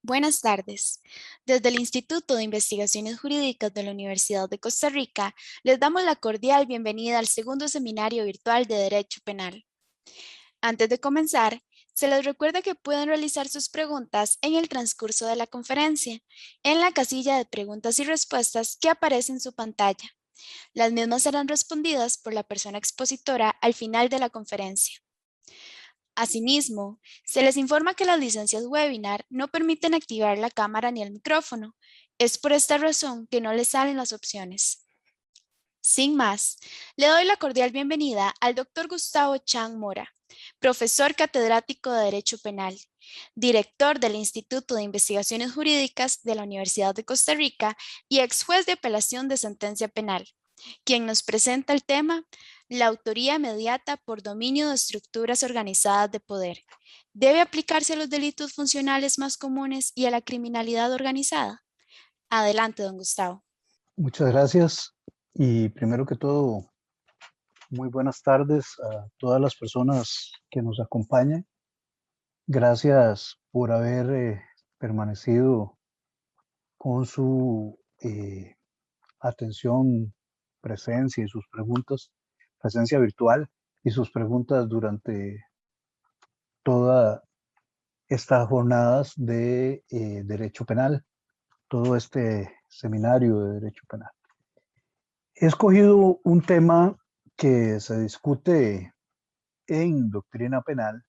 Buenas tardes. Desde el Instituto de Investigaciones Jurídicas de la Universidad de Costa Rica, les damos la cordial bienvenida al segundo seminario virtual de Derecho Penal. Antes de comenzar, se les recuerda que pueden realizar sus preguntas en el transcurso de la conferencia, en la casilla de preguntas y respuestas que aparece en su pantalla. Las mismas serán respondidas por la persona expositora al final de la conferencia. Asimismo, se les informa que las licencias webinar no permiten activar la cámara ni el micrófono. Es por esta razón que no les salen las opciones. Sin más, le doy la cordial bienvenida al Dr. Gustavo Chang Mora, profesor catedrático de Derecho Penal, director del Instituto de Investigaciones Jurídicas de la Universidad de Costa Rica y ex juez de apelación de sentencia penal, quien nos presenta el tema la autoría mediata por dominio de estructuras organizadas de poder. ¿Debe aplicarse a los delitos funcionales más comunes y a la criminalidad organizada? Adelante, don Gustavo. Muchas gracias y primero que todo, muy buenas tardes a todas las personas que nos acompañan. Gracias por haber permanecido con su atención, presencia y sus preguntas, presencia virtual y sus preguntas durante todas estas jornadas de Derecho Penal, todo este seminario de Derecho Penal. He escogido un tema que se discute en doctrina penal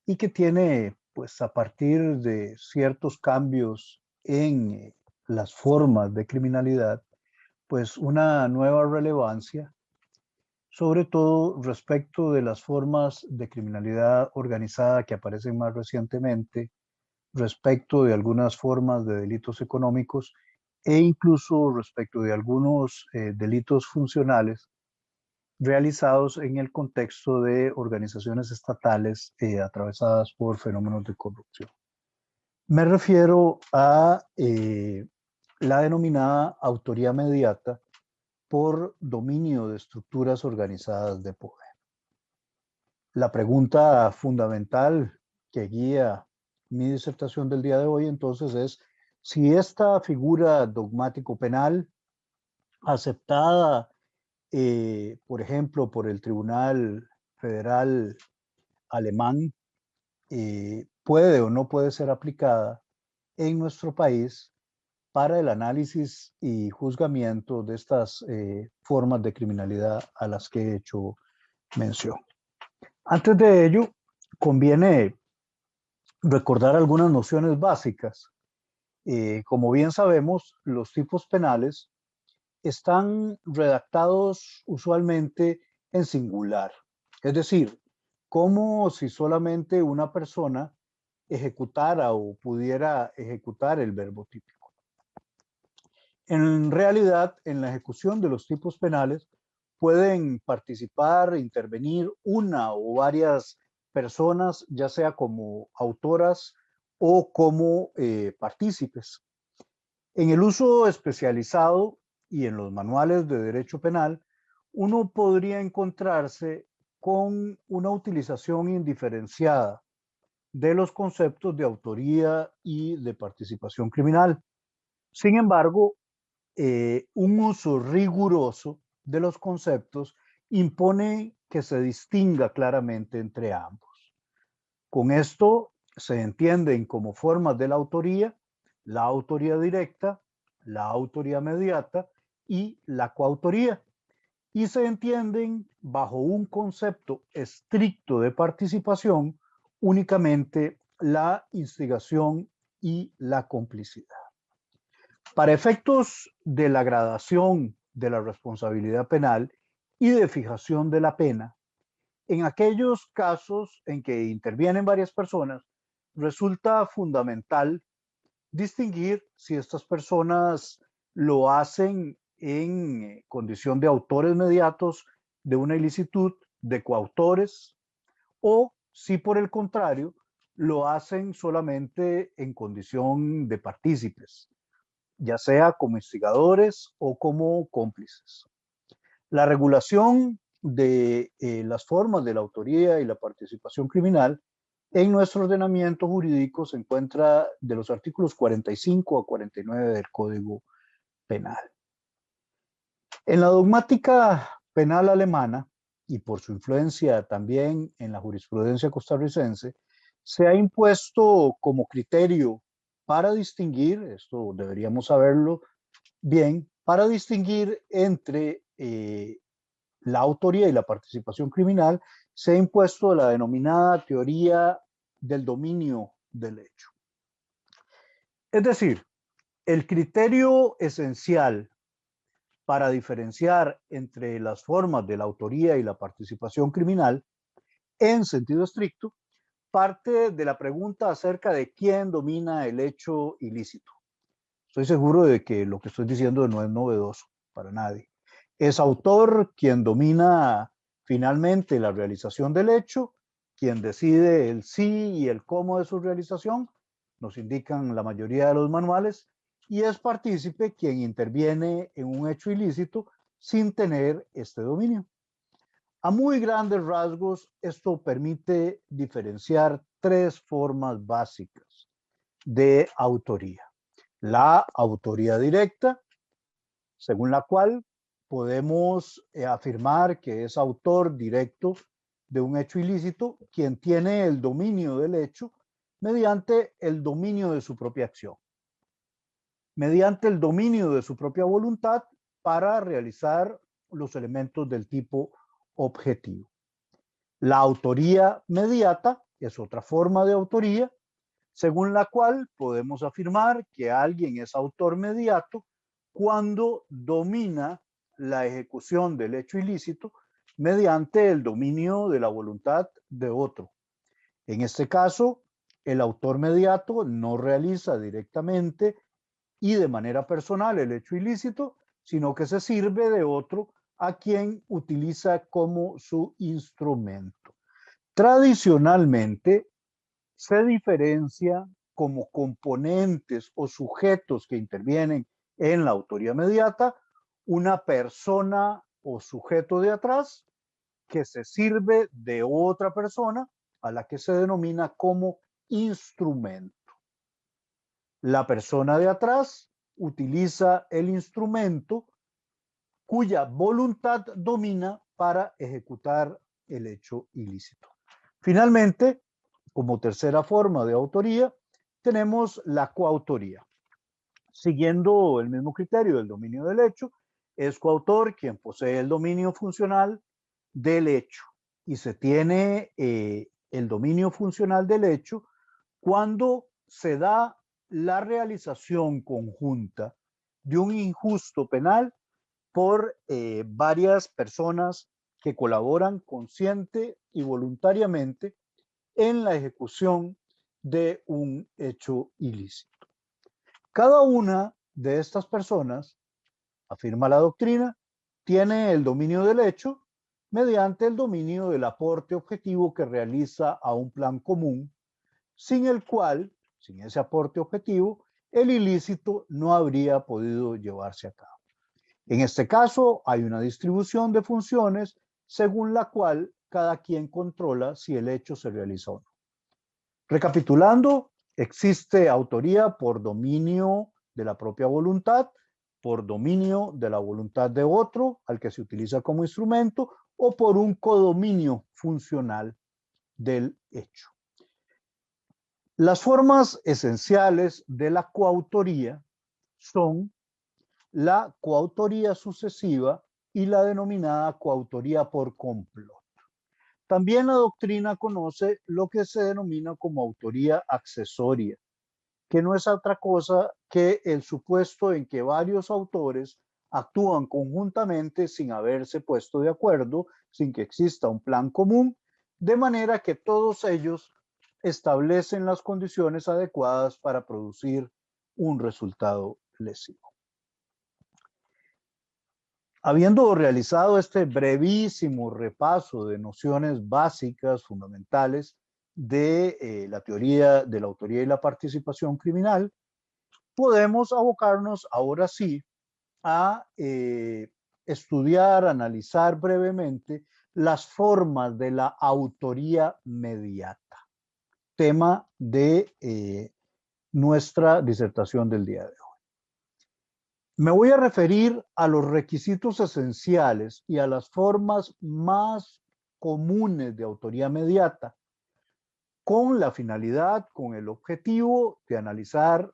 y que tiene, pues a partir de ciertos cambios en las formas de criminalidad, pues una nueva relevancia, sobre todo respecto de las formas de criminalidad organizada que aparecen más recientemente, respecto de algunas formas de delitos económicos e incluso respecto de algunos delitos funcionales realizados en el contexto de organizaciones estatales atravesadas por fenómenos de corrupción. Me refiero a la denominada autoría mediata por dominio de estructuras organizadas de poder. La pregunta fundamental que guía mi disertación del día de hoy entonces es si esta figura dogmático-penal aceptada por ejemplo, por el Tribunal Federal Alemán, puede o no puede ser aplicada en nuestro país para el análisis y juzgamiento de estas formas de criminalidad a las que he hecho mención. Antes de ello, conviene recordar algunas nociones básicas. Como bien sabemos, los tipos penales están redactados usualmente en singular, es decir, como si solamente una persona ejecutara o pudiera ejecutar el verbo típico. En realidad, en la ejecución de los tipos penales pueden participar, intervenir una o varias personas, ya sea como autoras o como partícipes. En el uso especializado y en los manuales de derecho penal, uno podría encontrarse con una utilización indiferenciada de los conceptos de autoría y de participación criminal. Sin embargo, un uso riguroso de los conceptos impone que se distinga claramente entre ambos. Con esto se entienden como formas de la autoría directa, la autoría mediata y la coautoría, y se entienden bajo un concepto estricto de participación únicamente la instigación y la complicidad. Para efectos de la gradación de la responsabilidad penal y de fijación de la pena, en aquellos casos en que intervienen varias personas, resulta fundamental distinguir si estas personas lo hacen en condición de autores mediatos de una ilicitud, de coautores, o si por el contrario lo hacen solamente en condición de partícipes, ya sea como instigadores o como cómplices. La regulación de las formas de la autoría y la participación criminal en nuestro ordenamiento jurídico se encuentra de los artículos 45 a 49 del Código Penal. En la dogmática penal alemana, y por su influencia también en la jurisprudencia costarricense, se ha impuesto como criterio para distinguir, esto deberíamos saberlo bien, para distinguir entre la autoría y la participación criminal, se ha impuesto la denominada teoría del dominio del hecho. Es decir, el criterio esencial para diferenciar entre las formas de la autoría y la participación criminal, en sentido estricto, parte de la pregunta acerca de quién domina el hecho ilícito. Estoy seguro de que lo que estoy diciendo no es novedoso para nadie. Es autor quien domina finalmente la realización del hecho, quien decide el sí y el cómo de su realización, nos indican la mayoría de los manuales, y es partícipe quien interviene en un hecho ilícito sin tener este dominio. A muy grandes rasgos, esto permite diferenciar tres formas básicas de autoría. La autoría directa, según la cual podemos afirmar que es autor directo de un hecho ilícito quien tiene el dominio del hecho mediante el dominio de su propia acción, mediante el dominio de su propia voluntad para realizar los elementos del tipo objetivo. La autoría mediata es otra forma de autoría, según la cual podemos afirmar que alguien es autor mediato cuando domina la ejecución del hecho ilícito mediante el dominio de la voluntad de otro. En este caso, el autor mediato no realiza directamente y de manera personal el hecho ilícito, sino que se sirve de otro a quien utiliza como su instrumento. Tradicionalmente, se diferencia como componentes o sujetos que intervienen en la autoría mediata una persona o sujeto de atrás que se sirve de otra persona a la que se denomina como instrumento. La persona de atrás utiliza el instrumento cuya voluntad domina para ejecutar el hecho ilícito. Finalmente, como tercera forma de autoría, tenemos la coautoría. Siguiendo el mismo criterio del dominio del hecho, es coautor quien posee el dominio funcional del hecho. Y se tiene el dominio funcional del hecho cuando se da la realización conjunta de un injusto penal por varias personas que colaboran consciente y voluntariamente en la ejecución de un hecho ilícito. Cada una de estas personas, afirma la doctrina, tiene el dominio del hecho mediante el dominio del aporte objetivo que realiza a un plan común, sin el cual, sin ese aporte objetivo, el ilícito no habría podido llevarse a cabo. En este caso, hay una distribución de funciones según la cual cada quien controla si el hecho se realiza o no. Recapitulando, existe autoría por dominio de la propia voluntad, por dominio de la voluntad de otro, al que se utiliza como instrumento, o por un codominio funcional del hecho. Las formas esenciales de la coautoría son la coautoría sucesiva y la denominada coautoría por complot. También la doctrina conoce lo que se denomina como autoría accesoria, que no es otra cosa que el supuesto en que varios autores actúan conjuntamente sin haberse puesto de acuerdo, sin que exista un plan común, de manera que todos ellos establecen las condiciones adecuadas para producir un resultado lesivo. Habiendo realizado este brevísimo repaso de nociones básicas, fundamentales de la teoría de la autoría y la participación criminal, podemos abocarnos ahora sí a estudiar, analizar brevemente las formas de la autoría mediata. tema de nuestra disertación del día de hoy. Me voy a referir a los requisitos esenciales y a las formas más comunes de autoría mediata, con la finalidad, con el objetivo de analizar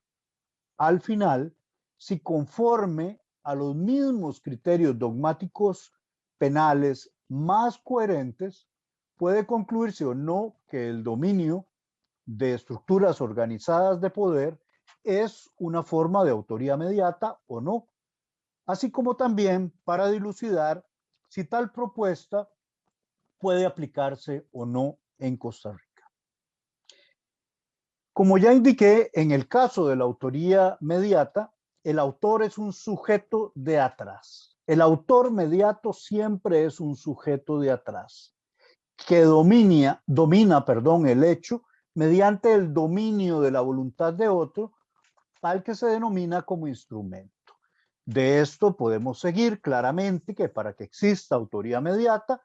al final si conforme a los mismos criterios dogmáticos penales más coherentes puede concluirse o no que el dominio de estructuras organizadas de poder es una forma de autoría mediata o no, así como también para dilucidar si tal propuesta puede aplicarse o no en Costa Rica. Como ya indiqué, en el caso de la autoría mediata, el autor es un sujeto de atrás. El autor mediato siempre es un sujeto de atrás, que domina, el hecho mediante el dominio de la voluntad de otro, al que se denomina como instrumento. De esto podemos seguir claramente que para que exista autoría mediata,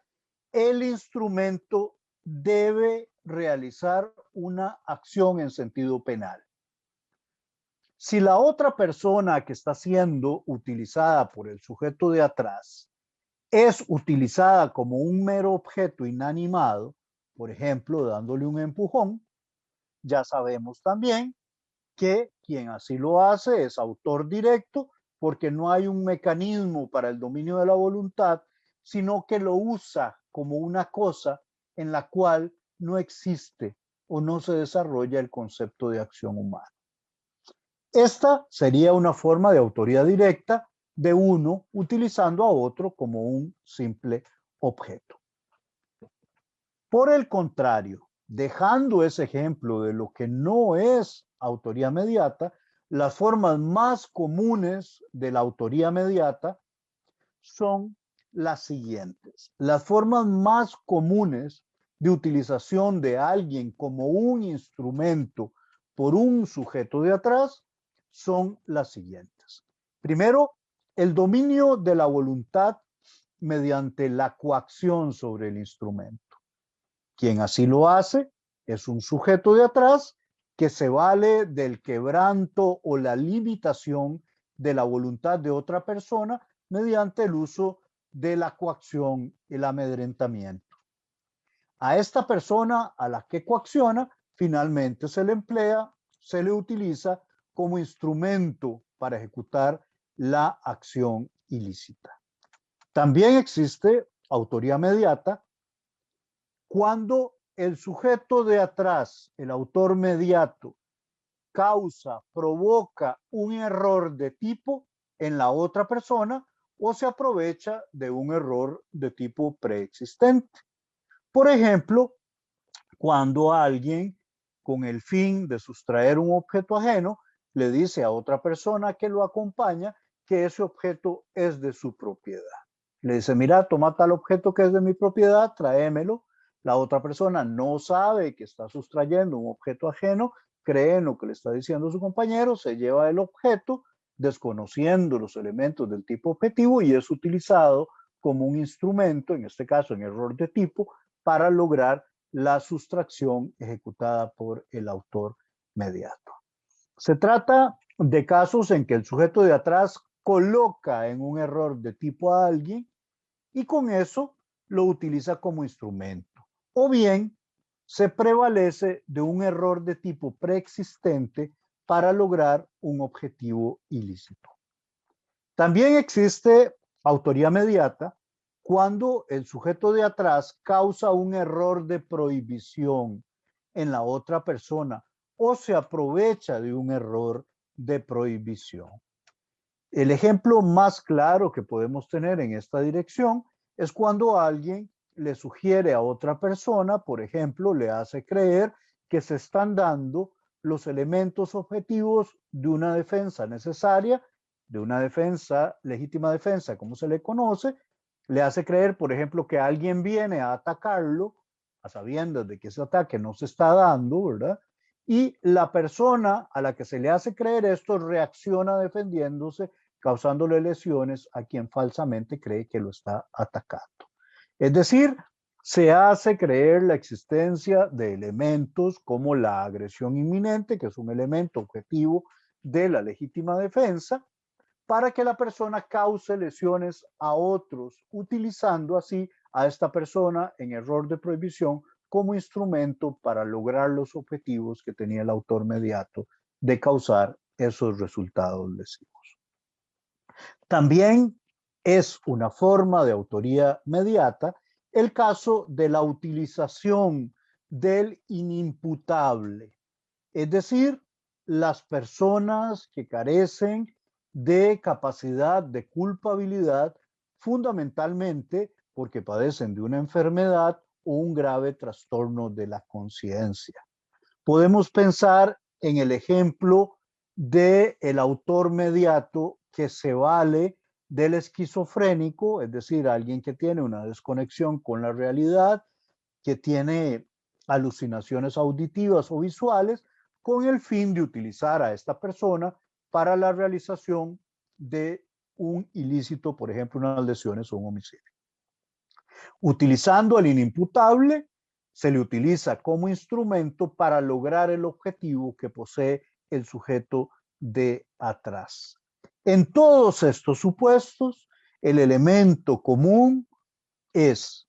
el instrumento debe realizar una acción en sentido penal. Si la otra persona que está siendo utilizada por el sujeto de atrás es utilizada como un mero objeto inanimado, por ejemplo, dándole un empujón, ya sabemos también que quien así lo hace es autor directo porque no hay un mecanismo para el dominio de la voluntad, sino que lo usa como una cosa en la cual no existe o no se desarrolla el concepto de acción humana. Esta sería una forma de autoría directa de uno utilizando a otro como un simple objeto. Por el contrario, dejando ese ejemplo de lo que no es autoría mediata, las formas más comunes de la autoría mediata son las siguientes. Las formas más comunes de utilización de alguien como un instrumento por un sujeto de atrás son las siguientes. Primero, el dominio de la voluntad mediante la coacción sobre el instrumento. Quien así lo hace es un sujeto de atrás que se vale del quebranto o la limitación de la voluntad de otra persona mediante el uso de la coacción, el amedrentamiento. A esta persona a la que coacciona, finalmente se le emplea, se le utiliza como instrumento para ejecutar la acción ilícita. También existe autoría mediata cuando el sujeto de atrás, el autor mediato, causa, provoca un error de tipo en la otra persona o se aprovecha de un error de tipo preexistente. Por ejemplo, cuando alguien, con el fin de sustraer un objeto ajeno, le dice a otra persona que lo acompaña que ese objeto es de su propiedad. Le dice, mira, toma tal objeto que es de mi propiedad, tráemelo. La otra persona no sabe que está sustrayendo un objeto ajeno, cree en lo que le está diciendo su compañero, se lleva el objeto, desconociendo los elementos del tipo objetivo, y es utilizado como un instrumento, en este caso en error de tipo, para lograr la sustracción ejecutada por el autor mediato. Se trata de casos en que el sujeto de atrás coloca en un error de tipo a alguien y con eso lo utiliza como instrumento. O bien se prevalece de un error de tipo preexistente para lograr un objetivo ilícito. También existe autoría mediata cuando el sujeto de atrás causa un error de prohibición en la otra persona o se aprovecha de un error de prohibición. El ejemplo más claro que podemos tener en esta dirección es cuando alguien le sugiere a otra persona, por ejemplo, le hace creer que se están dando los elementos objetivos de una defensa necesaria, de una defensa, legítima defensa, como se le conoce, le hace creer, por ejemplo, que alguien viene a atacarlo, a sabiendas de que ese ataque no se está dando, ¿verdad? Y la persona a la que se le hace creer esto reacciona defendiéndose, causándole lesiones a quien falsamente cree que lo está atacando. Es decir, Se hace creer la existencia de elementos como la agresión inminente, que es un elemento objetivo de la legítima defensa, para que la persona cause lesiones a otros, utilizando así a esta persona en error de prohibición como instrumento para lograr los objetivos que tenía el autor mediato de causar esos resultados lesivos. También es una forma de autoría mediata el caso de la utilización del inimputable, es decir, las personas que carecen de capacidad de culpabilidad, fundamentalmente porque padecen de una enfermedad o un grave trastorno de la conciencia. Podemos pensar en el ejemplo del autor mediato que se vale del esquizofrénico, es decir, alguien que tiene una desconexión con la realidad, que tiene alucinaciones auditivas o visuales, con el fin de utilizar a esta persona para la realización de un ilícito, por ejemplo, unas lesiones o un homicidio. Utilizando el inimputable, se le utiliza como instrumento para lograr el objetivo que posee el sujeto de atrás. En todos estos supuestos, el elemento común es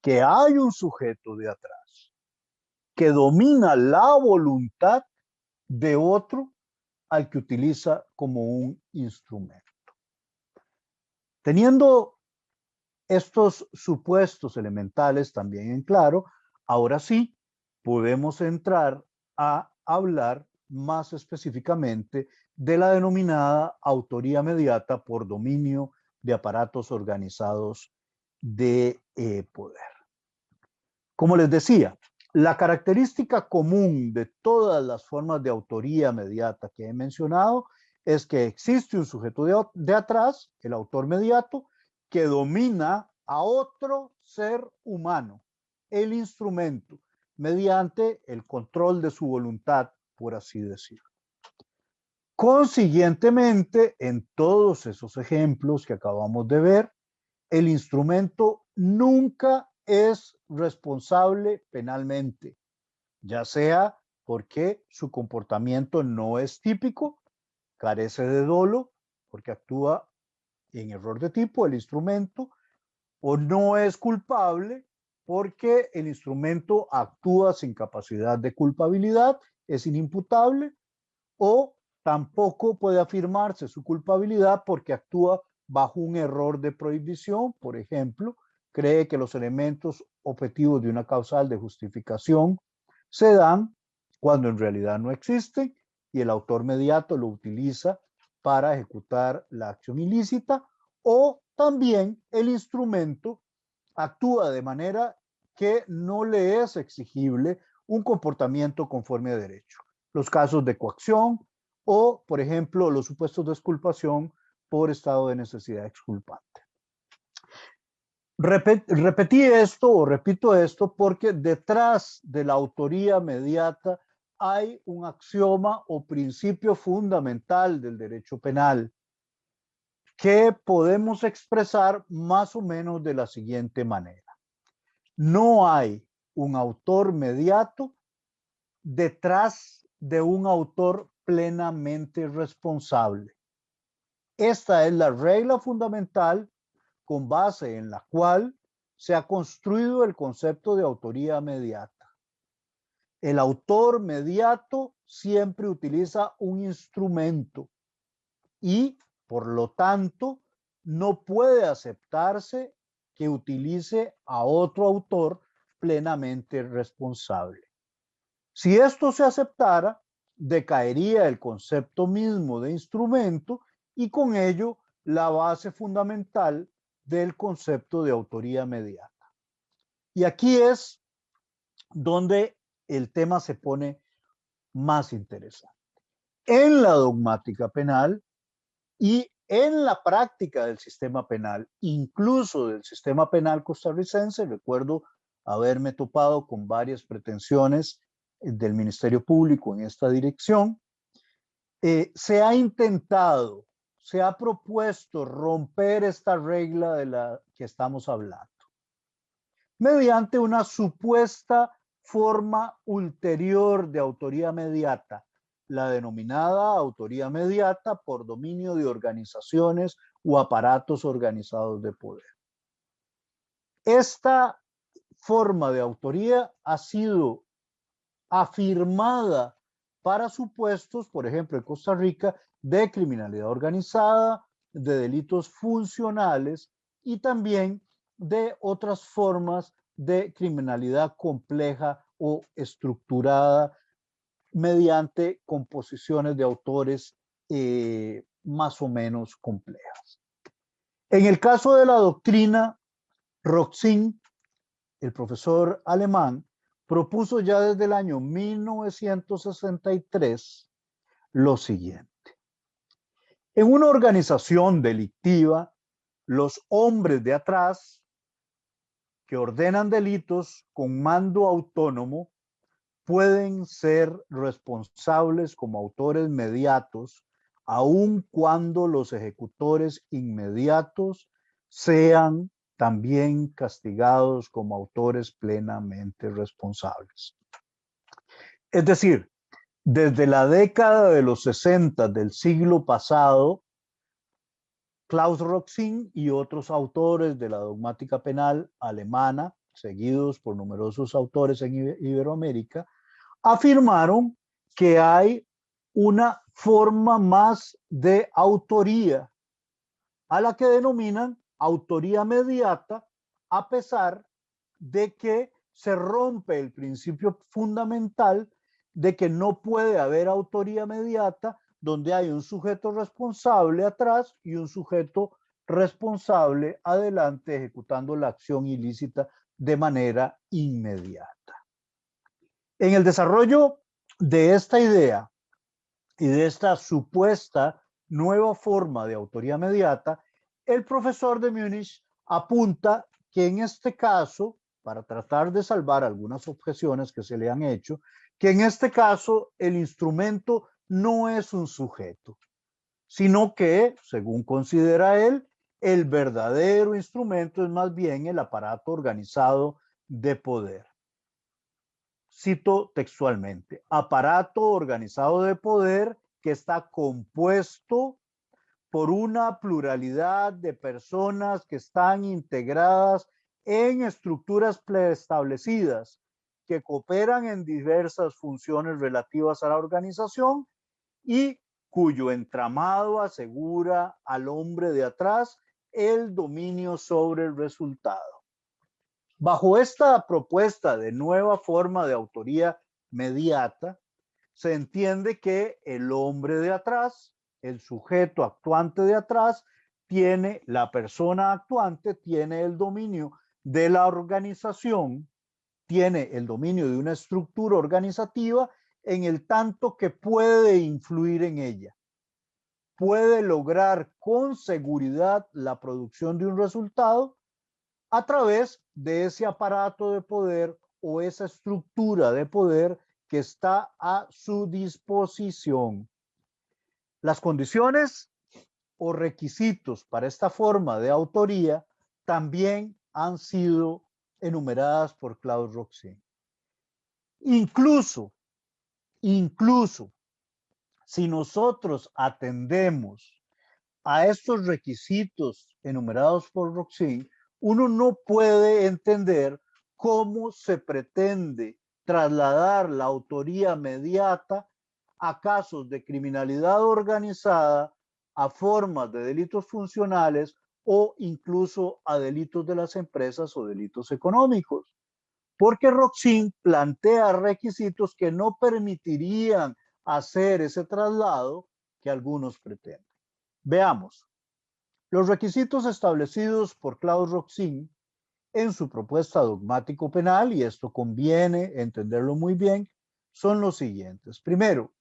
que hay un sujeto de atrás que domina la voluntad de otro al que utiliza como un instrumento. Teniendo estos supuestos elementales también en claro, ahora sí podemos entrar a hablar más específicamente de la denominada autoría mediata por dominio de aparatos organizados de poder. Como les decía, la característica común de todas las formas de autoría mediata que he mencionado es que existe un sujeto de atrás, el autor mediato, que domina a otro ser humano, el instrumento, mediante el control de su voluntad, por así decirlo. Consiguientemente, en todos esos ejemplos que acabamos de ver, el instrumento nunca es responsable penalmente, ya sea porque su comportamiento no es típico, carece de dolo, porque actúa en error de tipo el instrumento, o no es culpable porque el instrumento actúa sin capacidad de culpabilidad, es inimputable, o tampoco puede afirmarse su culpabilidad porque actúa bajo un error de prohibición, por ejemplo, cree que los elementos objetivos de una causal de justificación se dan cuando en realidad no existen y el autor mediato lo utiliza para ejecutar la acción ilícita, o también el instrumento actúa de manera que no le es exigible un comportamiento conforme a derecho. Los casos de coacción o, por ejemplo, los supuestos de exculpación por estado de necesidad exculpante. Repetí esto o repito esto porque detrás de la autoría mediata hay un axioma o principio fundamental del derecho penal que podemos expresar más o menos de la siguiente manera. No hay un autor mediato detrás de un autor plenamente responsable. Esta es la regla fundamental con base en la cual se ha construido el concepto de autoría mediata. El autor mediato siempre utiliza un instrumento y, por lo tanto, no puede aceptarse que utilice a otro autor plenamente responsable. Si esto se aceptara, decaería el concepto mismo de instrumento y con ello la base fundamental del concepto de autoría mediata. Y aquí es donde el tema se pone más interesante. En la dogmática penal y en la práctica del sistema penal, incluso del sistema penal costarricense, recuerdo haberme topado con varias pretensiones del Ministerio Público en esta dirección, se ha intentado, se ha propuesto romper esta regla de la que estamos hablando. mediante una supuesta forma ulterior de autoría mediata, la denominada autoría mediata por dominio de organizaciones o aparatos organizados de poder. Esta forma de autoría ha sido afirmada para supuestos, por ejemplo, en Costa Rica, de criminalidad organizada, de delitos funcionales y también de otras formas de criminalidad compleja o estructurada mediante composiciones de autores más o menos complejas. En el caso de la doctrina, Roxin, el profesor alemán, propuso ya desde el año 1963 lo siguiente. En una organización delictiva, los hombres de atrás que ordenan delitos con mando autónomo pueden ser responsables como autores mediatos, aun cuando los ejecutores inmediatos sean también castigados como autores plenamente responsables. Es decir, desde la década de los 60 del siglo pasado, Klaus Roxin y otros autores de la dogmática penal alemana, seguidos por numerosos autores en Iberoamérica, afirmaron que hay una forma más de autoría, a la que denominan autoría mediata, a pesar de que se rompe el principio fundamental de que no puede haber autoría mediata donde hay un sujeto responsable atrás y un sujeto responsable adelante ejecutando la acción ilícita de manera inmediata. En el desarrollo de esta idea y de esta supuesta nueva forma de autoría mediata, el profesor de Múnich apunta que en este caso, para tratar de salvar algunas objeciones que se le han hecho, que en este caso el instrumento no es un sujeto, sino que, según considera él, el verdadero instrumento es más bien el aparato organizado de poder. Cito textualmente, aparato organizado de poder que está compuesto por una pluralidad de personas que están integradas en estructuras preestablecidas que cooperan en diversas funciones relativas a la organización y cuyo entramado asegura al hombre de atrás el dominio sobre el resultado. Bajo esta propuesta de nueva forma de autoría mediata, se entiende que el hombre de atrás, el sujeto actuante de atrás, tiene, la persona actuante tiene el dominio de la organización, tiene el dominio de una estructura organizativa en el tanto que puede influir en ella, puede lograr con seguridad la producción de un resultado a través de ese aparato de poder o esa estructura de poder que está a su disposición. Las condiciones o requisitos para esta forma de autoría también han sido enumeradas por Klaus Roxin. Incluso si nosotros atendemos a estos requisitos enumerados por Roxin, uno no puede entender cómo se pretende trasladar la autoría mediata a casos de criminalidad organizada, a formas de delitos funcionales o incluso a delitos de las empresas o delitos económicos. Porque Roxin plantea requisitos que no permitirían hacer ese traslado que algunos pretenden. Veamos. Los requisitos establecidos por Klaus Roxin en su propuesta dogmático penal, y esto conviene entenderlo muy bien, son los siguientes. Primero,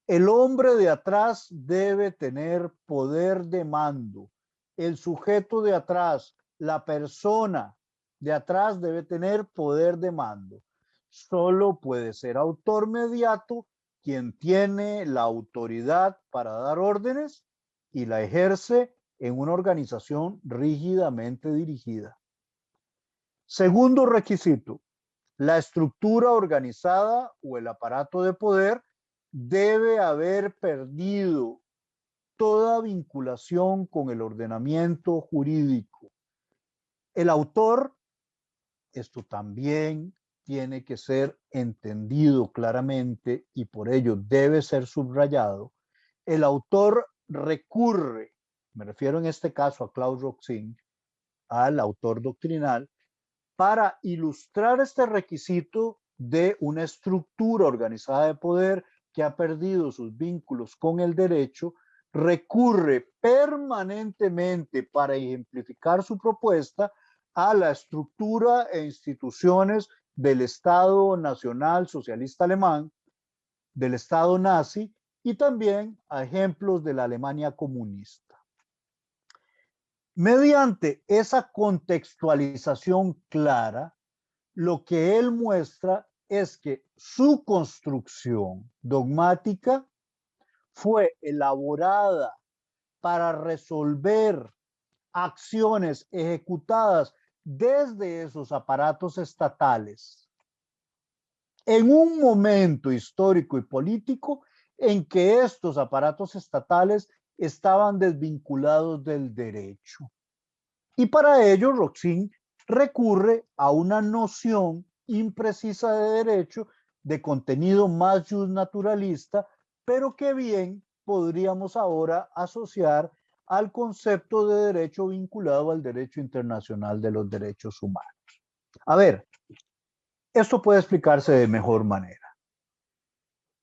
el hombre de atrás debe tener poder de mando. El sujeto de atrás, la persona de atrás debe tener poder de mando. Solo puede ser autor mediato quien tiene la autoridad para dar órdenes y la ejerce en una organización rígidamente dirigida. Segundo requisito, la estructura organizada o el aparato de poder debe haber perdido toda vinculación con el ordenamiento jurídico. El autor, esto también tiene que ser entendido claramente y por ello debe ser subrayado. El autor recurre, me refiero en este caso a Claude Roxin, al autor doctrinal, para ilustrar este requisito de una estructura organizada de poder que ha perdido sus vínculos con el derecho, recurre permanentemente para ejemplificar su propuesta a la estructura e instituciones del Estado Nacional Socialista Alemán, del Estado nazi y también a ejemplos de la Alemania comunista. Mediante esa contextualización clara, lo que él muestra es que su construcción dogmática fue elaborada para resolver acciones ejecutadas desde esos aparatos estatales en un momento histórico y político en que estos aparatos estatales estaban desvinculados del derecho. Y para ello, Roxin recurre a una noción imprecisa de derecho de contenido más justnaturalista, pero que bien podríamos ahora asociar al concepto de derecho vinculado al derecho internacional de los derechos humanos. A ver, esto puede explicarse de mejor manera.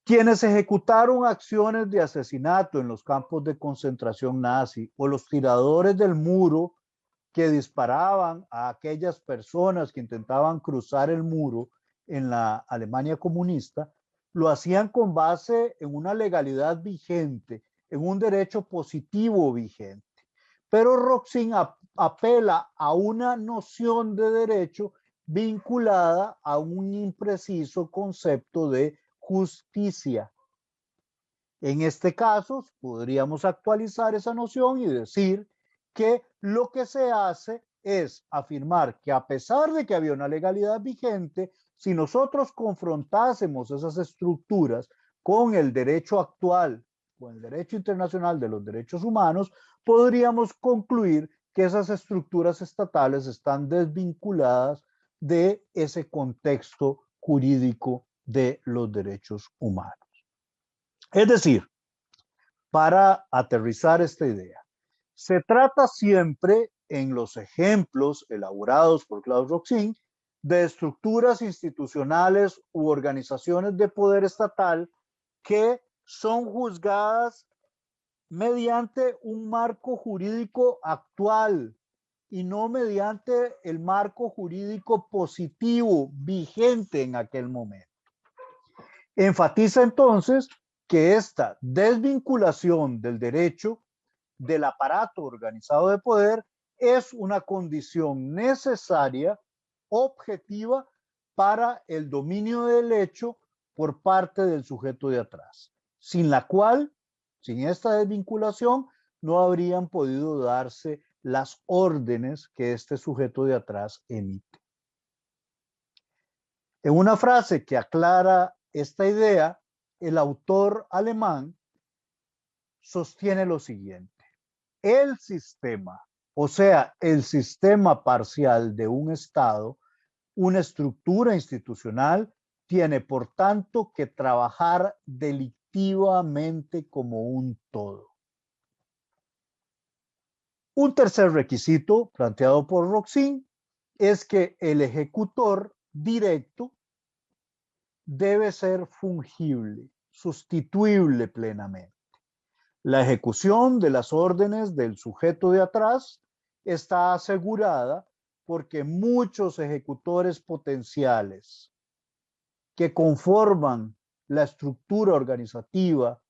Quienes ejecutaron acciones de asesinato en los campos de concentración nazi o los tiradores del muro que disparaban a aquellas personas que intentaban cruzar el muro en la Alemania comunista, lo hacían con base en una legalidad vigente, en un derecho positivo vigente. Pero Roxin apela a una noción de derecho vinculada a un impreciso concepto de justicia. En este caso, podríamos actualizar esa noción y decir que lo que se hace es afirmar que a pesar de que había una legalidad vigente, si nosotros confrontásemos esas estructuras con el derecho actual, con el derecho internacional de los derechos humanos, podríamos concluir que esas estructuras estatales están desvinculadas de ese contexto jurídico de los derechos humanos. Es decir, para aterrizar esta idea, se trata siempre en los ejemplos elaborados por Claude Roxin de estructuras institucionales u organizaciones de poder estatal que son juzgadas mediante un marco jurídico actual y no mediante el marco jurídico positivo vigente en aquel momento. Enfatiza entonces que esta desvinculación del derecho del aparato organizado de poder es una condición necesaria, objetiva, para el dominio del hecho por parte del sujeto de atrás, sin la cual, sin esta desvinculación, no habrían podido darse las órdenes que este sujeto de atrás emite. En una frase que aclara esta idea, el autor alemán sostiene lo siguiente: el sistema, o sea, el sistema parcial de un Estado, una estructura institucional, tiene por tanto que trabajar delictivamente como un todo. Un tercer requisito planteado por Roxin es que el ejecutor directo debe ser fungible, sustituible plenamente. La ejecución de las órdenes del sujeto de atrás está asegurada porque muchos ejecutores potenciales que conforman la estructura organizativa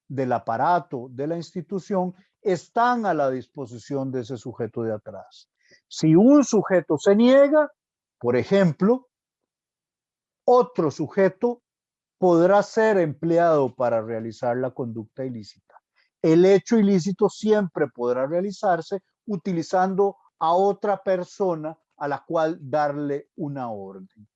del aparato de la institución están a la disposición de ese sujeto de atrás. Si un sujeto se niega, por ejemplo, otro sujeto podrá ser empleado para realizar la conducta ilícita. El hecho ilícito siempre podrá realizarse utilizando a otra persona a la cual darle una orden.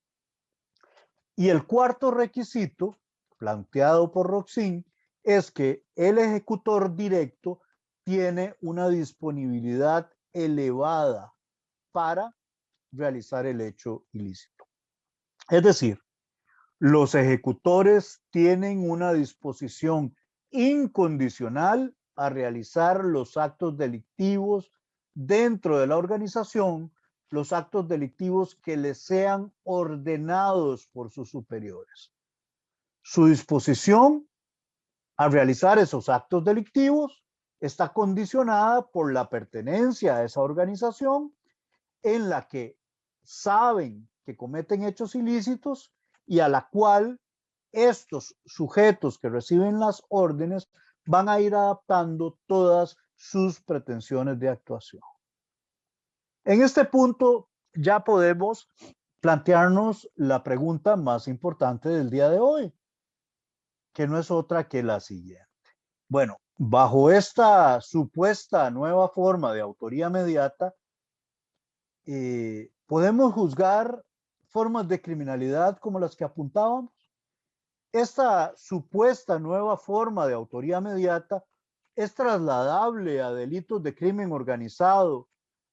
Y el cuarto requisito planteado por Roxin es que el ejecutor directo tiene una disponibilidad elevada para realizar el hecho ilícito. Es decir, los ejecutores tienen una disposición incondicional a realizar los actos delictivos dentro de la organización, los actos delictivos que les sean ordenados por sus superiores. Su disposición a realizar esos actos delictivos está condicionada por la pertenencia a esa organización en la que saben que cometen hechos ilícitos y a la cual estos sujetos que reciben las órdenes van a ir adaptando todas sus pretensiones de actuación. En este punto ya podemos plantearnos la pregunta más importante del día de hoy, que no es otra que la siguiente. Bueno, bajo esta supuesta nueva forma de autoría mediata, ¿podemos juzgar formas de criminalidad como las que apuntábamos? Esta supuesta nueva forma de autoría mediata es trasladable a delitos de crimen organizado,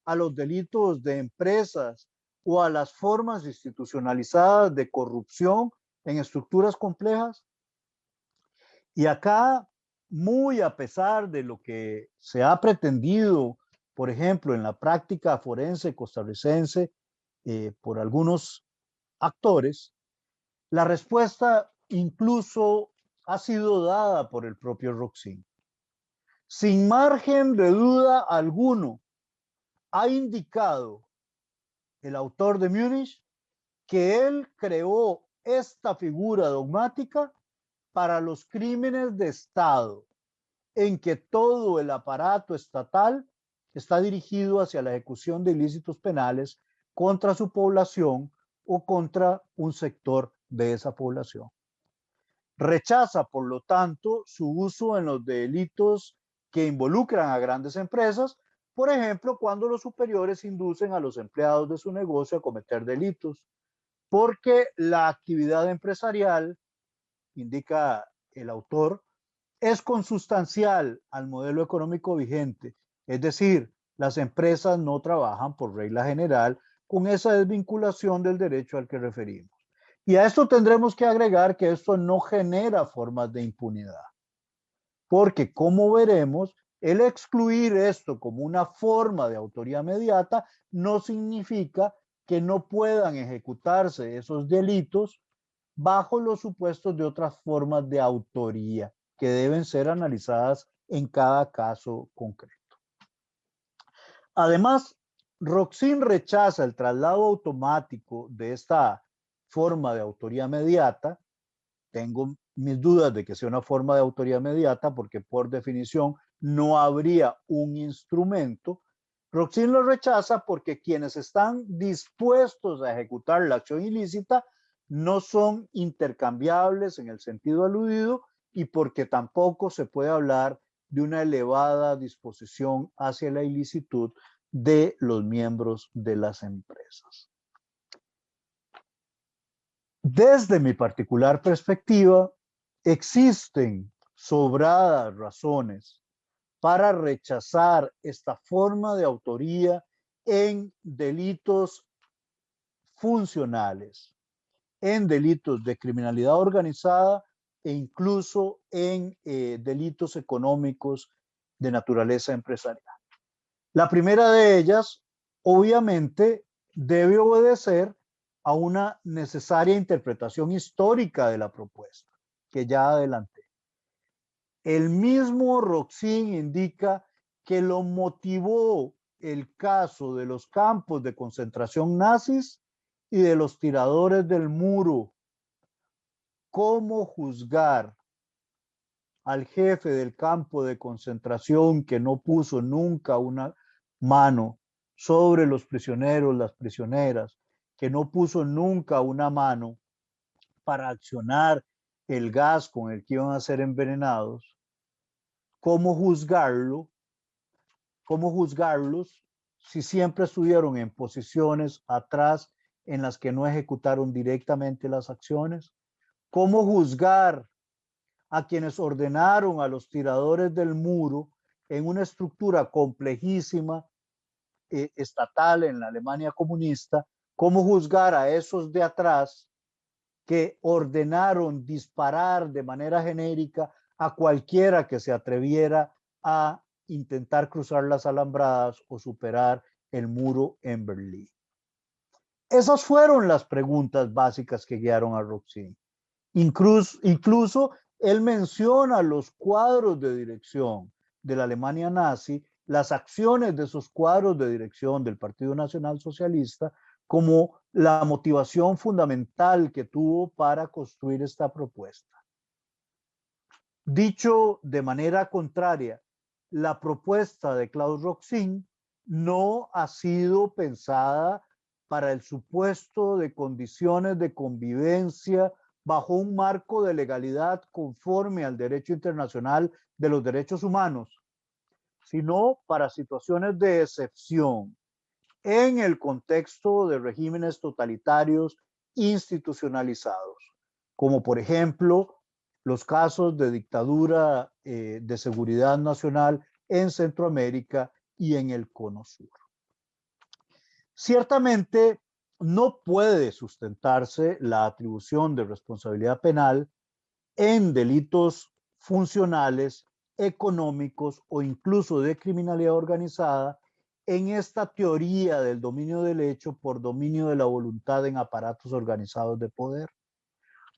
a los delitos de empresas o a las formas institucionalizadas de corrupción en estructuras complejas. Y acá, muy a pesar de lo que se ha pretendido, por ejemplo, en la práctica forense costarricense por algunos actores, la respuesta incluso ha sido dada por el propio Roxin. Sin margen de duda alguno, ha indicado el autor de Múnich que él creó esta figura dogmática para los crímenes de Estado, en que todo el aparato estatal está dirigido hacia la ejecución de ilícitos penales contra su población o contra un sector de esa población. Rechaza, por lo tanto, su uso en los delitos que involucran a grandes empresas, por ejemplo, cuando los superiores inducen a los empleados de su negocio a cometer delitos, porque la actividad empresarial, indica el autor, es consustancial al modelo económico vigente, es decir, las empresas no trabajan por regla general con esa desvinculación del derecho al que referimos. Y a esto tendremos que agregar que esto no genera formas de impunidad, porque como veremos, el excluir esto como una forma de autoría mediata no significa que no puedan ejecutarse esos delitos bajo los supuestos de otras formas de autoría que deben ser analizadas en cada caso concreto. Además, Roxin rechaza el traslado automático de esta forma de autoría mediata. Tengo mis dudas de que sea una forma de autoría mediata porque por definición no habría un instrumento. Roxin lo rechaza porque quienes están dispuestos a ejecutar la acción ilícita no son intercambiables en el sentido aludido y porque tampoco se puede hablar de una elevada disposición hacia la ilicitud de los miembros de las empresas. Desde mi particular perspectiva, existen sobradas razones para rechazar esta forma de autoría en delitos funcionales, en delitos de criminalidad organizada e incluso en delitos económicos de naturaleza empresarial. La primera de ellas, obviamente, debe obedecer a una necesaria interpretación histórica de la propuesta, que ya adelanté. El mismo Roxin indica que lo motivó el caso de los campos de concentración nazis y de los tiradores del muro. ¿Cómo juzgar al jefe del campo de concentración que no puso nunca una mano sobre los prisioneros, las prisioneras, que no puso nunca una mano para accionar el gas con el que iban a ser envenenados? ¿Cómo juzgarlo? ¿Cómo juzgarlos si siempre estuvieron en posiciones atrás en las que no ejecutaron directamente las acciones? ¿Cómo juzgar a quienes ordenaron a los tiradores del muro en una estructura complejísima estatal en la Alemania comunista? ¿Cómo juzgar a esos de atrás que ordenaron disparar de manera genérica a cualquiera que se atreviera a intentar cruzar las alambradas o superar el muro en Berlín? Esas fueron las preguntas básicas que guiaron a Roxin. Incluso él menciona los cuadros de dirección de la Alemania nazi, las acciones de esos cuadros de dirección del Partido Nacional Socialista, como la motivación fundamental que tuvo para construir esta propuesta. Dicho de manera contraria, la propuesta de Klaus Roxin no ha sido pensada para el supuesto de condiciones de convivencia bajo un marco de legalidad conforme al derecho internacional de los derechos humanos, sino para situaciones de excepción en el contexto de regímenes totalitarios institucionalizados, como por ejemplo los casos de dictadura de seguridad nacional en Centroamérica y en el Cono Sur. Ciertamente no puede sustentarse la atribución de responsabilidad penal en delitos funcionales, económicos o incluso de criminalidad organizada en esta teoría del dominio del hecho por dominio de la voluntad en aparatos organizados de poder,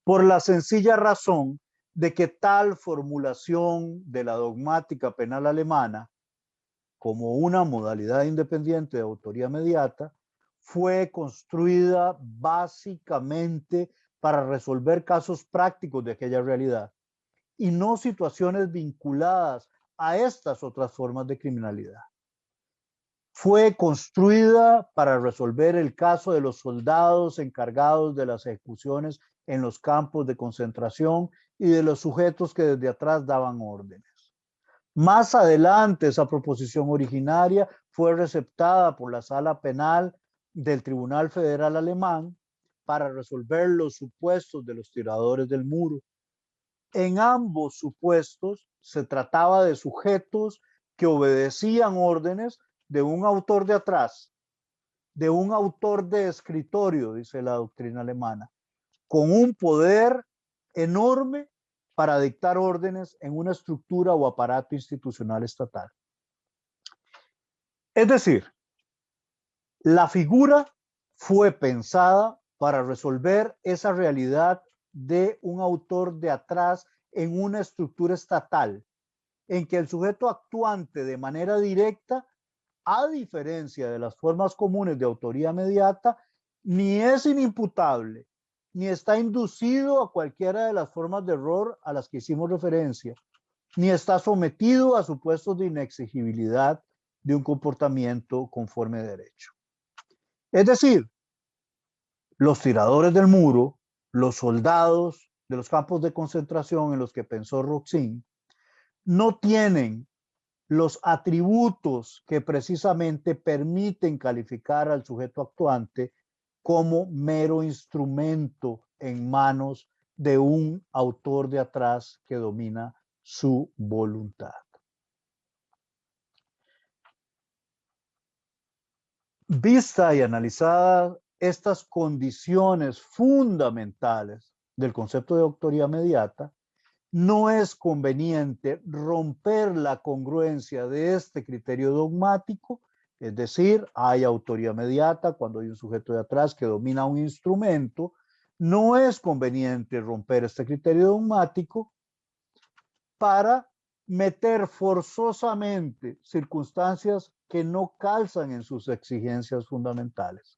por la sencilla razón de que tal formulación de la dogmática penal alemana como una modalidad independiente de autoría mediata fue construida básicamente para resolver casos prácticos de aquella realidad y no situaciones vinculadas a estas otras formas de criminalidad. Fue construida para resolver el caso de los soldados encargados de las ejecuciones en los campos de concentración y de los sujetos que desde atrás daban órdenes. Más adelante, esa proposición originaria fue receptada por la Sala Penal del Tribunal Federal Alemán para resolver los supuestos de los tiradores del muro. En ambos supuestos se trataba de sujetos que obedecían órdenes de un autor de atrás, de un autor de escritorio, dice la doctrina alemana, con un poder enorme para dictar órdenes en una estructura o aparato institucional estatal. Es decir, la figura fue pensada para resolver esa realidad de un autor de atrás en una estructura estatal, en que el sujeto actuante de manera directa, a diferencia de las formas comunes de autoría mediata, ni es inimputable, ni está inducido a cualquiera de las formas de error a las que hicimos referencia, ni está sometido a supuestos de inexigibilidad de un comportamiento conforme a derecho. Es decir, los tiradores del muro, los soldados de los campos de concentración en los que pensó Roxin, no tienen los atributos que precisamente permiten calificar al sujeto actuante como mero instrumento en manos de un autor de atrás que domina su voluntad. Vista y analizada estas condiciones fundamentales del concepto de autoría mediata, no es conveniente romper la congruencia de este criterio dogmático, es decir, hay autoría mediata cuando hay un sujeto de atrás que domina un instrumento. No es conveniente romper este criterio dogmático para meter forzosamente circunstancias que no calzan en sus exigencias fundamentales.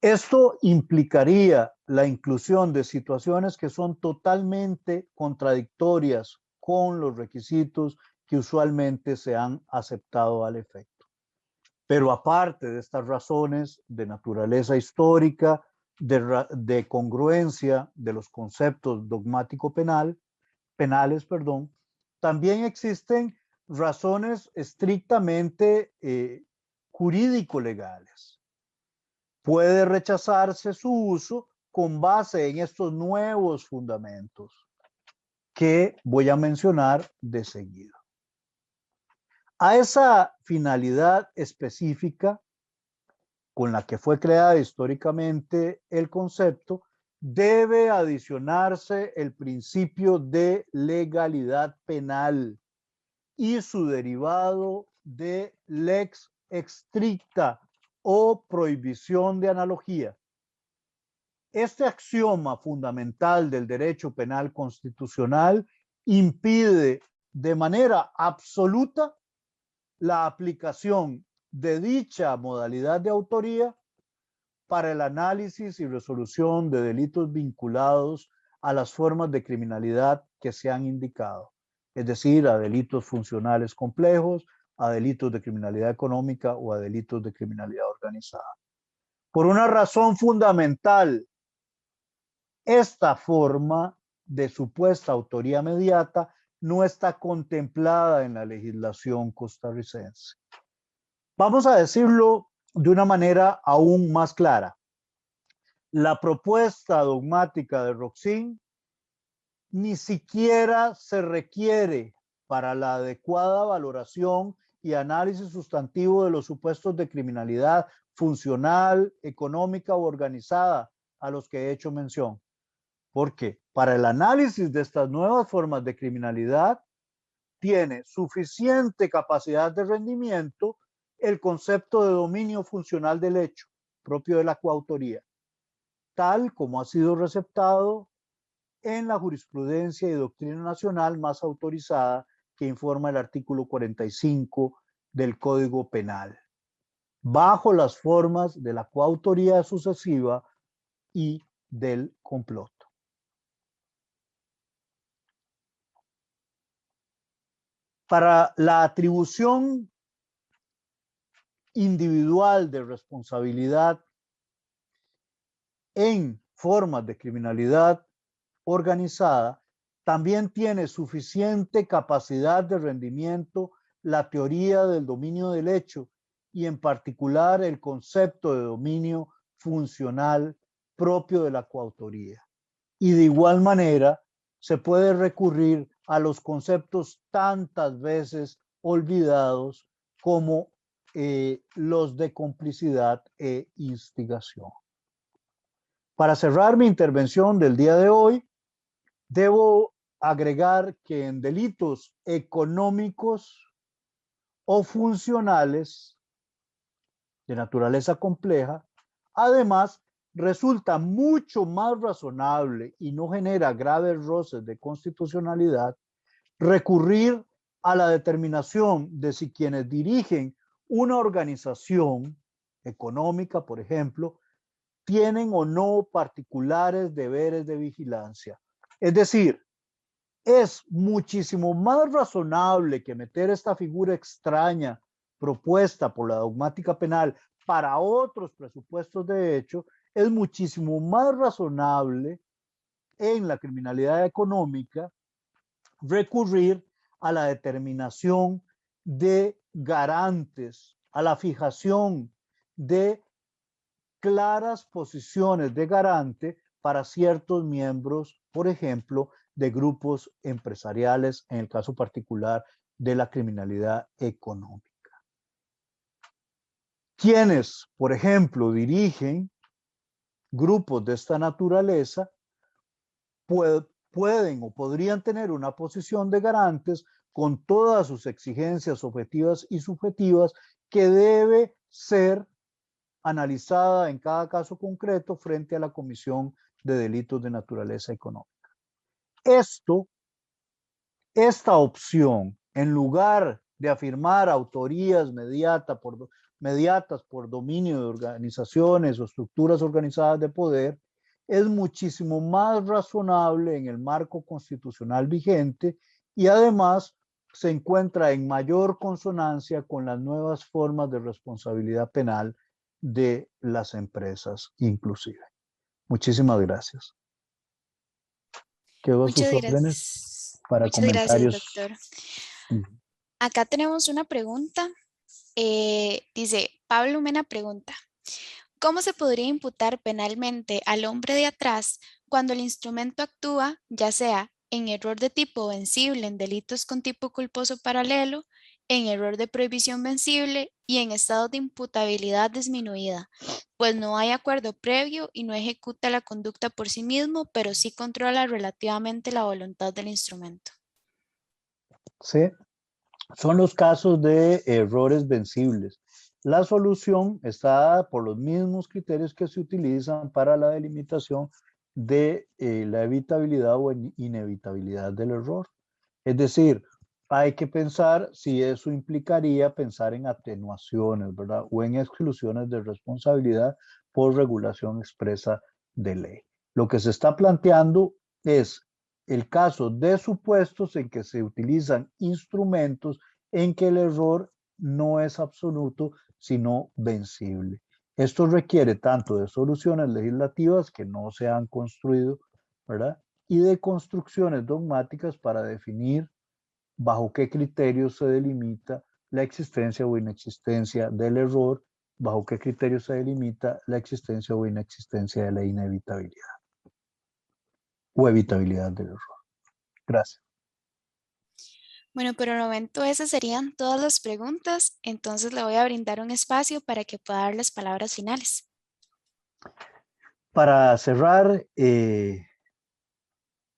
Esto implicaría la inclusión de situaciones que son totalmente contradictorias con los requisitos que usualmente se han aceptado al efecto. Pero aparte de estas razones de naturaleza histórica, de congruencia de los conceptos dogmático penales, también existen razones estrictamente jurídico-legales. Puede rechazarse su uso con base en estos nuevos fundamentos que voy a mencionar de seguido. A esa finalidad específica con la que fue creada históricamente el concepto, debe adicionarse el principio de legalidad penal y su derivado de lex stricta o prohibición de analogía. Este axioma fundamental del derecho penal constitucional impide de manera absoluta la aplicación de dicha modalidad de autoría para el análisis y resolución de delitos vinculados a las formas de criminalidad que se han indicado, es decir, a delitos funcionales complejos, a delitos de criminalidad económica o a delitos de criminalidad organizada. Por una razón fundamental, esta forma de supuesta autoría mediata no está contemplada en la legislación costarricense. Vamos a decirlo de una manera aún más clara. La propuesta dogmática de Roxin ni siquiera se requiere para la adecuada valoración y análisis sustantivo de los supuestos de criminalidad funcional, económica o organizada a los que he hecho mención. Porque para el análisis de estas nuevas formas de criminalidad tiene suficiente capacidad de rendimiento el concepto de dominio funcional del hecho, propio de la coautoría, tal como ha sido receptado en la jurisprudencia y doctrina nacional más autorizada que informa el artículo 45 del Código Penal, bajo las formas de la coautoría sucesiva y del complot. Para la atribución individual de responsabilidad en formas de criminalidad organizada, también tiene suficiente capacidad de rendimiento la teoría del dominio del hecho y en particular el concepto de dominio funcional propio de la coautoría. Y de igual manera se puede recurrir a los conceptos tantas veces olvidados como los de complicidad e instigación. Para cerrar mi intervención del día de hoy, debo agregar que en delitos económicos o funcionales de naturaleza compleja, además resulta mucho más razonable y no genera graves roces de constitucionalidad recurrir a la determinación de si quienes dirigen una organización económica, por ejemplo, tienen o no particulares deberes de vigilancia. Es decir, es muchísimo más razonable que meter esta figura extraña propuesta por la dogmática penal para otros presupuestos de hecho, es muchísimo más razonable en la criminalidad económica recurrir a la determinación de garantes, a la fijación de claras posiciones de garante para ciertos miembros, por ejemplo, de grupos empresariales, en el caso particular de la criminalidad económica. Quienes, por ejemplo, dirigen grupos de esta naturaleza pueden o podrían tener una posición de garantes con todas sus exigencias objetivas y subjetivas que debe ser analizada en cada caso concreto frente a la Comisión de Delitos de Naturaleza Económica. Esta opción, en lugar de afirmar autorías mediatas por dominio de organizaciones o estructuras organizadas de poder, es muchísimo más razonable en el marco constitucional vigente y además se encuentra en mayor consonancia con las nuevas formas de responsabilidad penal de las empresas inclusive. Muchísimas gracias. Quedo a sus Muchas órdenes gracias. para Muchas gracias, comentarios. doctor. Acá tenemos una pregunta. Dice, Pablo Mena pregunta, ¿cómo se podría imputar penalmente al hombre de atrás cuando el instrumento actúa, ya sea en error de tipo vencible en delitos con tipo culposo paralelo, en error de prohibición vencible y en estado de imputabilidad disminuida? Pues no hay acuerdo previo y no ejecuta la conducta por sí mismo, pero sí controla relativamente la voluntad del instrumento. ¿Sí? Son los casos de errores vencibles. La solución está dada por los mismos criterios que se utilizan para la delimitación de la evitabilidad o inevitabilidad del error. Es decir, hay que pensar si eso implicaría pensar en atenuaciones, ¿verdad? O en exclusiones de responsabilidad por regulación expresa de ley. Lo que se está planteando es el caso de supuestos en que se utilizan instrumentos en que el error no es absoluto, sino vencible. Esto requiere tanto de soluciones legislativas que no se han construido, ¿verdad? Y de construcciones dogmáticas para definir bajo qué criterios se delimita la existencia o inexistencia del error, bajo qué criterios se delimita la existencia o inexistencia de la inevitabilidad o evitabilidad del error. Gracias. Bueno, por el momento esas serían todas las preguntas, entonces le voy a brindar un espacio para que pueda dar las palabras finales. Para cerrar,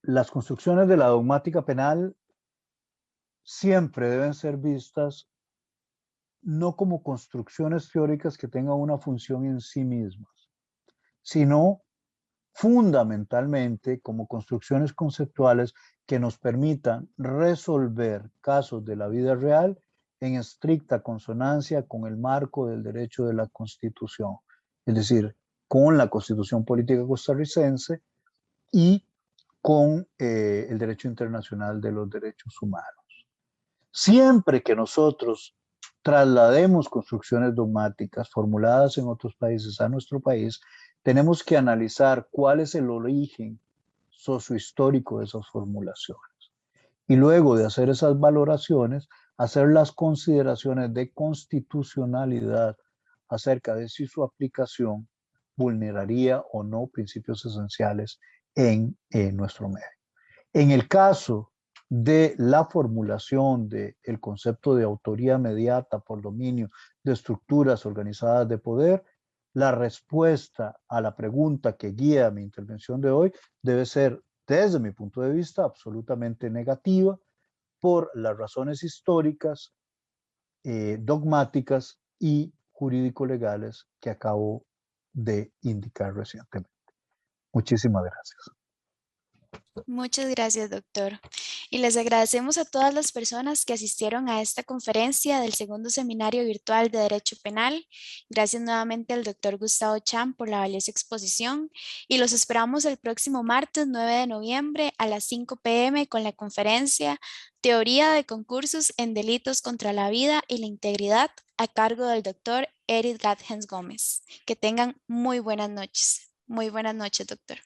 las construcciones de la dogmática penal siempre deben ser vistas no como construcciones teóricas que tengan una función en sí mismas, sino fundamentalmente como construcciones conceptuales que nos permitan resolver casos de la vida real en estricta consonancia con el marco del derecho de la Constitución, es decir, con la Constitución Política Costarricense y con el derecho internacional de los derechos humanos. Siempre que nosotros traslademos construcciones dogmáticas formuladas en otros países a nuestro país, tenemos que analizar cuál es el origen sociohistórico de esas formulaciones. Y luego de hacer esas valoraciones, hacer las consideraciones de constitucionalidad acerca de si su aplicación vulneraría o no principios esenciales en nuestro medio. En el caso de la formulación del concepto de autoría mediata por dominio de estructuras organizadas de poder, la respuesta a la pregunta que guía mi intervención de hoy debe ser, desde mi punto de vista, absolutamente negativa por las razones históricas, dogmáticas y jurídico-legales que acabo de indicar recientemente. Muchísimas gracias. Muchas gracias, doctor. Y les agradecemos a todas las personas que asistieron a esta conferencia del segundo seminario virtual de Derecho Penal. Gracias nuevamente al doctor Gustavo Chan por la valiosa exposición y los esperamos el próximo martes 9 de noviembre a las 5 p.m. con la conferencia Teoría de concursos en delitos contra la vida y la integridad a cargo del doctor Eric Gatgens Gómez. Que tengan muy buenas noches. Muy buenas noches, doctor.